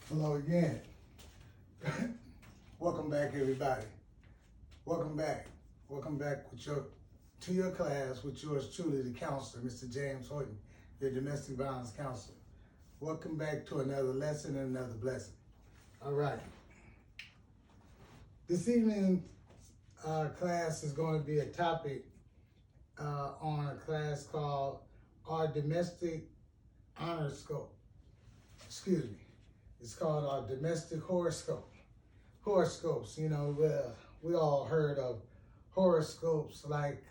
Hello again. Welcome back, everybody. Welcome back. Welcome back to your class with yours truly, the counselor, Mr. James Horton, your domestic violence counselor. Welcome back to another lesson and another blessing. All right. This evening's class is going to be a topic on a class called Our Domestic Horoscope. Excuse me. It's called our domestic horoscope. Horoscopes, you know, we all heard of horoscopes, like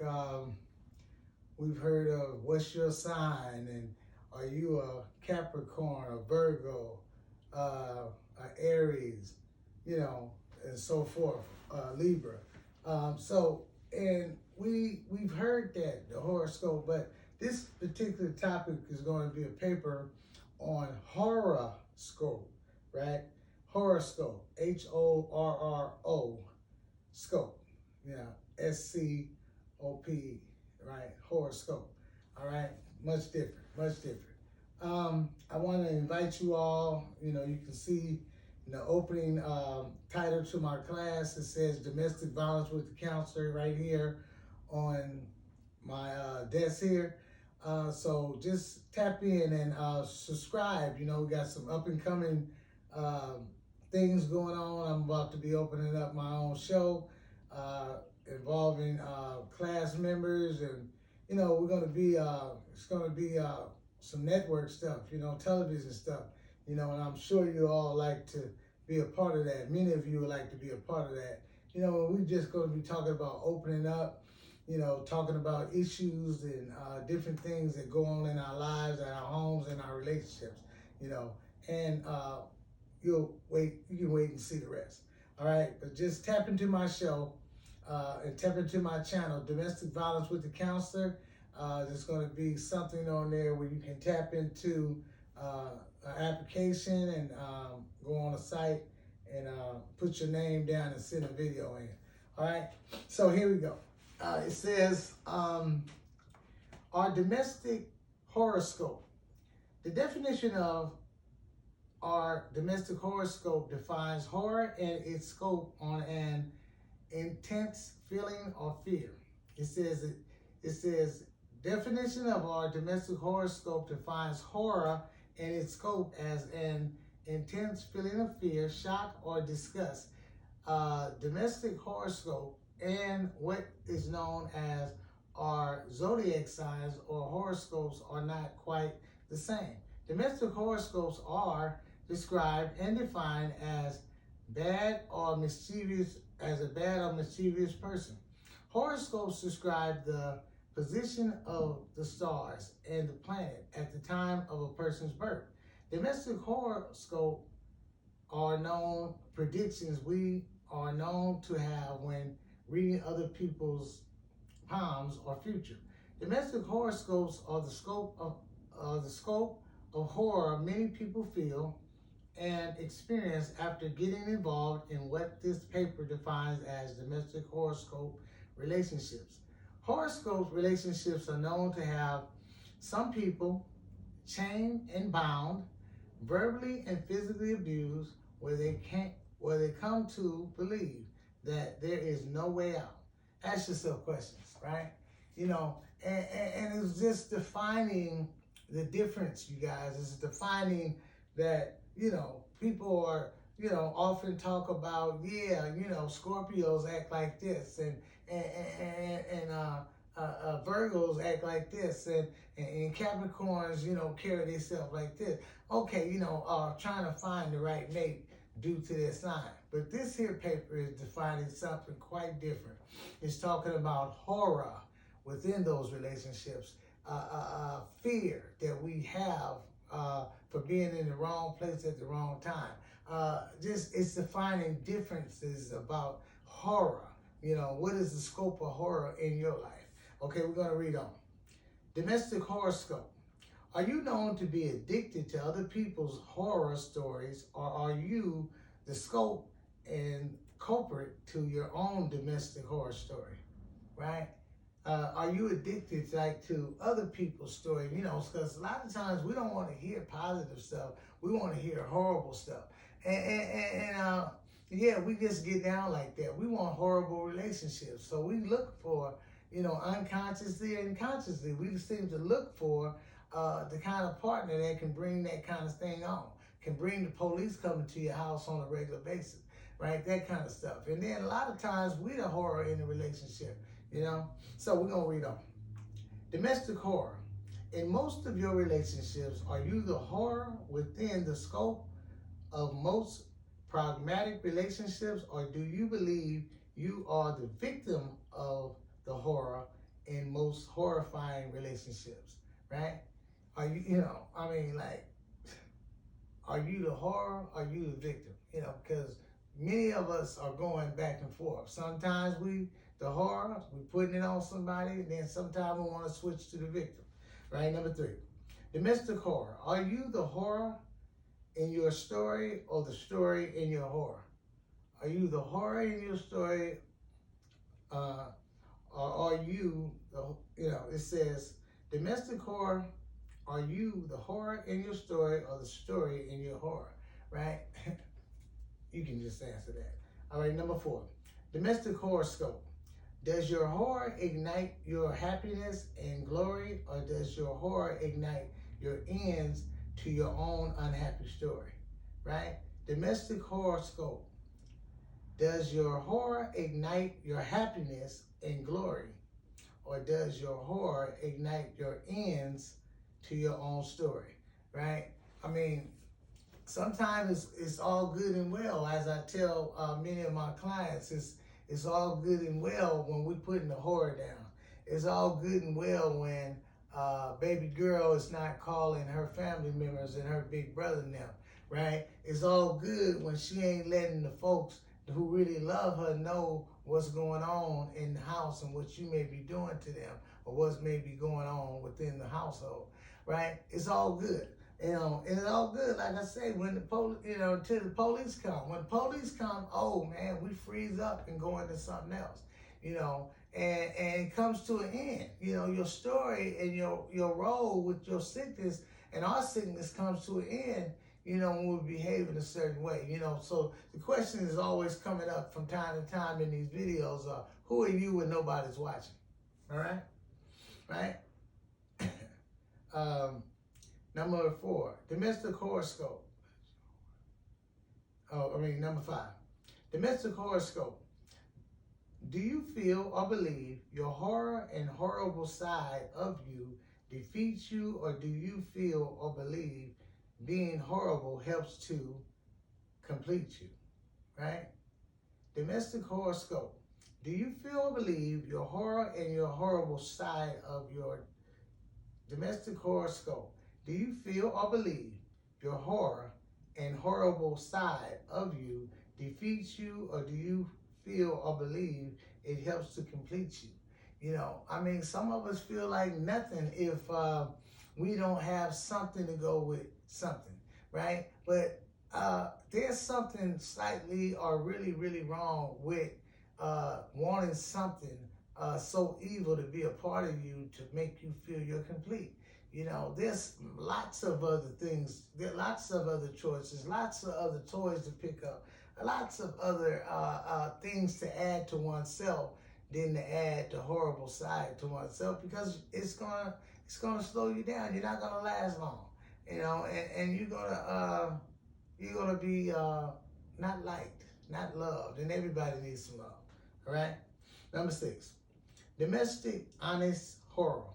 we've heard of what's your sign, and are you a Capricorn, a Virgo, a Aries, you know, and so forth, Libra. And we've heard that, the horoscope, but this particular topic is going to be a paper on horoscope, right? Horoscope, Horro, scope, SCOP, right? Horoscope, all right? Much different. I want to invite you all, you can see in the opening title to my class, it says Domestic Violence with the Counselor right here on my desk here. So just tap in and subscribe. We got some up and coming things going on. I'm about to be opening up my own show involving class members, and we're going to be it's going to be some network stuff, television stuff, and I'm sure you all like to be a part of that. Many of you would like to be a part of that. We're just going to be talking about opening up, talking about issues and different things that go on in our lives, in our homes, and our relationships, and you can wait and see the rest. All right, but just tap into my show and tap into my channel, Domestic Violence with the Counselor. There's going to be something on there where you can tap into an application and go on a site and put your name down and send a video in. All right, so here we go. It says our domestic horoscope. The definition of our domestic horoscope defines horror and its scope on an intense feeling or fear. It says definition of our domestic horoscope defines horror and its scope as an intense feeling of fear, shock, or disgust. Domestic horoscope and what is known as our zodiac signs or horoscopes are not quite the same. Domestic horoscopes are described and defined as a bad or mischievous person. Horoscopes describe the position of the stars and the planet at the time of a person's birth. Domestic horoscope are known predictions we are known to have when reading other people's palms or future. Domestic horoscopes are the scope of horror many people feel and experience after getting involved in what this paper defines as domestic horoscope relationships. Horoscope relationships are known to have some people chained and bound, verbally and physically abused, where they come to believe that there is no way out. Ask yourself questions, right? And it's just defining the difference, you guys. It's defining that, people are, often talk about, Scorpios act like this, and Virgos act like this, and Capricorns, carry themselves like this. Okay, trying to find the right mate due to their sign. But this here paper is defining something quite different. It's talking about horror within those relationships, fear that we have for being in the wrong place at the wrong time. It's defining differences about horror. What is the scope of horror in your life? Okay, we're going to read on. Domestic horoscope. Are you known to be addicted to other people's horror stories, or are you the scope and culprit to your own domestic horror story, right? Are you addicted to other people's story? Because a lot of times we don't want to hear positive stuff. We want to hear horrible stuff. And yeah, we just get down like that. We want horrible relationships, so we look for, unconsciously and consciously, we seem to look for the kind of partner that can bring that kind of thing on, can bring the police coming to your house on a regular basis, right? That kind of stuff. And then a lot of times we the horror in the relationship, So we're gonna read on. Domestic horror. In most of your relationships, are you the horror within the scope of most pragmatic relationships, or do you believe you are the victim of the horror in most horrifying relationships, right? Are you, are you the horror? Are you the victim? Because many of us are going back and forth. Sometimes the horror, we putting it on somebody, and then sometimes we want to switch to the victim, right? Number 3, domestic horror. Are you the horror in your story or the story in your horror? Are you the horror in your story, or are you it says domestic horror, are you the horror in your story or the story in your horror, right? You can just answer that. All right, number 4, domestic horror scope. Does your horror ignite your happiness and glory, or does your horror ignite your ends to your own unhappy story, right? Domestic horror scope. Does your horror ignite your happiness and glory, or does your horror ignite your ends to your own story, right? I mean, sometimes it's all good and well, as I tell many of my clients, it's all good and well when we're putting the horror down. It's all good and well when baby girl is not calling her family members and her big brother and them, right? It's all good when she ain't letting the folks who really love her know what's going on in the house and what you may be doing to them, or what's maybe going on within the household, right? It's all good. And it's all good, like I say, when the till the police come. When the police come, oh man, we freeze up and go into something else, and it comes to an end. Your story and your role with your sickness and our sickness comes to an end, when we behave in a certain way, So the question is always coming up from time to time in these videos, who are you when nobody's watching? All right? Right? Number 4, domestic horoscope. Number 5, domestic horoscope. Do you feel or believe your horror and horrible side of you defeats you, or do you feel or believe being horrible helps to complete you, right? Domestic horoscope. Do you feel or believe your horror and your horrible side of your domestic horoscope? Do you feel or believe your horror and horrible side of you defeats you, or do you feel or believe it helps to complete you? Some of us feel like nothing if we don't have something to go with something, right? But there's something slightly or really, really wrong with wanting something so evil to be a part of you to make you feel you're complete. There's lots of other things, there are lots of other choices, lots of other toys to pick up, lots of other things to add to oneself than to add the horrible side to oneself, because it's gonna slow you down. You're not gonna last long, and you're gonna be not liked, not loved, and everybody needs some love. All right. Number 6, domestic honest horror.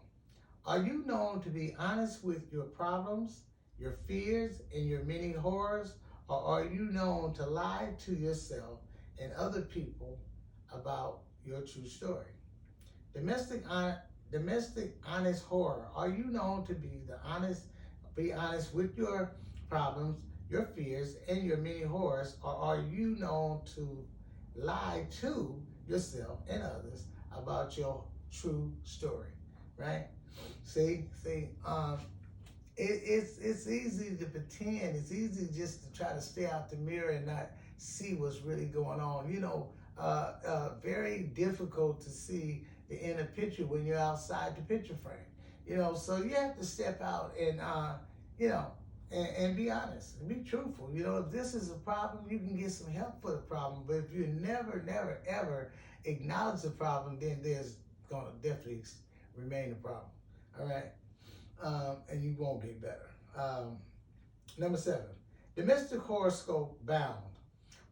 Are you known to be honest with your problems, your fears, and your many horrors, or are you known to lie to yourself and other people about your true story? Domestic honest horror. Are you known to be honest with your problems, your fears, and your many horrors, or are you known to lie to yourself and others about your true story, right? See, it's easy to pretend. It's easy just to try to stay out the mirror and not see what's really going on. Very difficult to see the inner picture when you're outside the picture frame. So you have to step out and, and be honest and be truthful. You know, if this is a problem, you can get some help for the problem. But if you never, never, ever acknowledge the problem, then there's going to definitely remain a problem. All right? And you won't get better. Number 7, domestic horoscope bound.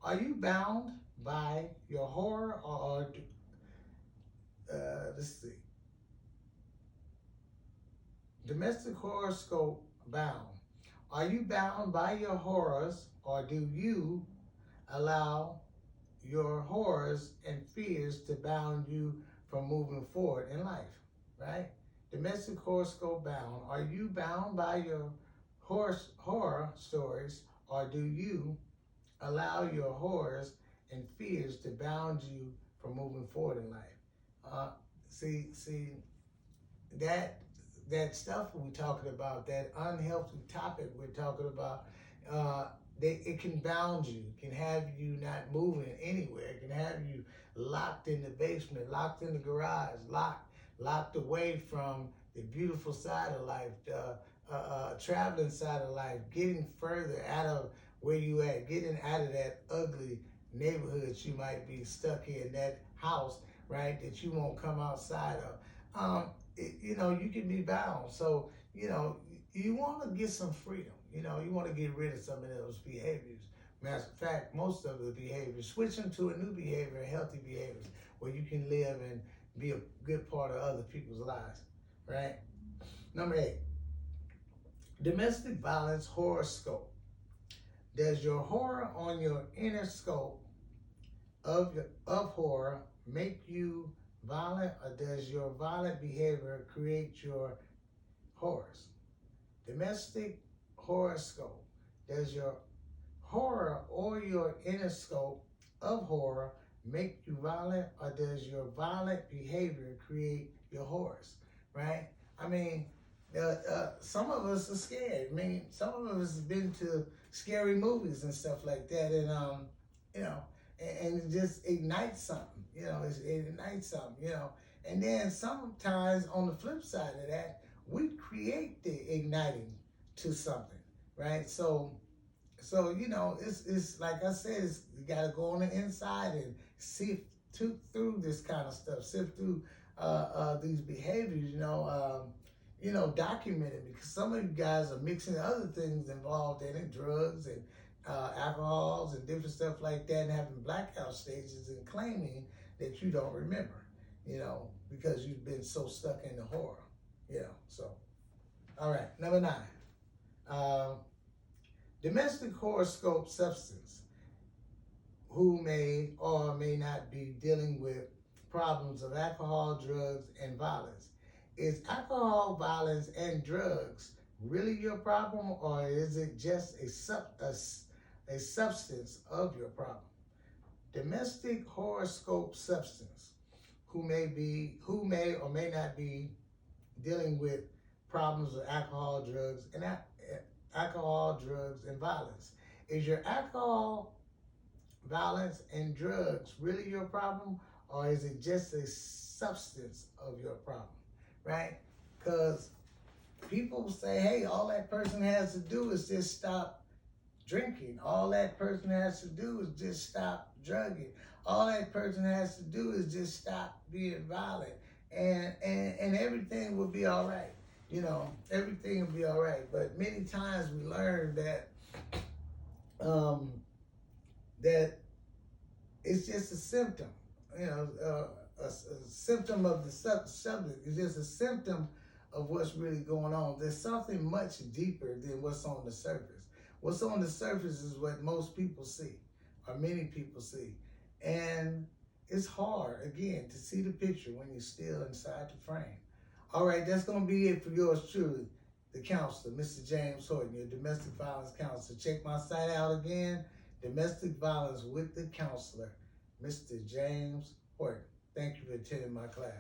Are you bound by your horror or let's see. Domestic horoscope bound. Are you bound by your horrors or do you allow your horrors and fears to bound you from moving forward in life, right? Domestic horoscope bound. Are you bound by your horror stories or do you allow your horrors and fears to bound you from moving forward in life? See, that stuff we're talking about, that unhealthy topic we're talking about, it can bound you. It can have you not moving anywhere. It can have you locked in the basement, locked in the garage, locked away from the beautiful side of life, traveling side of life, getting further out of where you at, getting out of that ugly neighborhood you might be stuck in, that house, right, that you won't come outside of. You know, you can be bound. So, you know, you want to get some freedom. You know, you want to get rid of some of those behaviors. Matter of fact, most of the behaviors, switching to a new behavior, healthy behaviors, where you can live and be a good part of other people's lives, right? Number 8, domestic violence horoscope. Does your horror on your inner scope of horror make you violent, or does your violent behavior create your horrors? Domestic horoscope. Does your horror or your inner scope of horror make you violent, or does your violent behavior create your horrors? Right? I mean, some of us are scared. I mean, some of us have been to scary movies and stuff like that, and you know, and it just ignites something. You know, it ignites something. You know, and then sometimes on the flip side of that, we create the igniting to something, right? So you know, it's like I said, you got to go on the inside and sift through this kind of stuff, sift through these behaviors. You know, document it, because some of you guys are mixing other things involved in it, drugs and alcohols and different stuff like that, and having blackout stages and claiming that you don't remember, you know, because you've been so stuck in the horror, you know. So, all right, number 9, domestic horoscope substance. Who may or may not be dealing with problems of alcohol, drugs, and violence. Is alcohol, violence, and drugs really your problem, or is it just a substance of your problem? Domestic horoscope substance. Who may or may not be dealing with problems with alcohol, drugs, and violence. Is your alcohol, violence, and drugs really your problem, or is it just a substance of your problem? Right? Because people say, hey, all that person has to do is just stop drinking. All that person has to do is just stop drugging. All that person has to do is just stop being violent, and everything will be all right. You know, everything will be all right. But many times we learn that that it's just a symptom. You know, a symptom of the subject. It's just a symptom of what's really going on. There's something much deeper than what's on the surface. What's on the surface is what most people see, or many people see. And it's hard, again, to see the picture when you're still inside the frame. All right, that's going to be it for yours truly, the counselor, Mr. James Horton, your domestic violence counselor. Check my site out again, Domestic Violence with the Counselor, Mr. James Horton. Thank you for attending my class.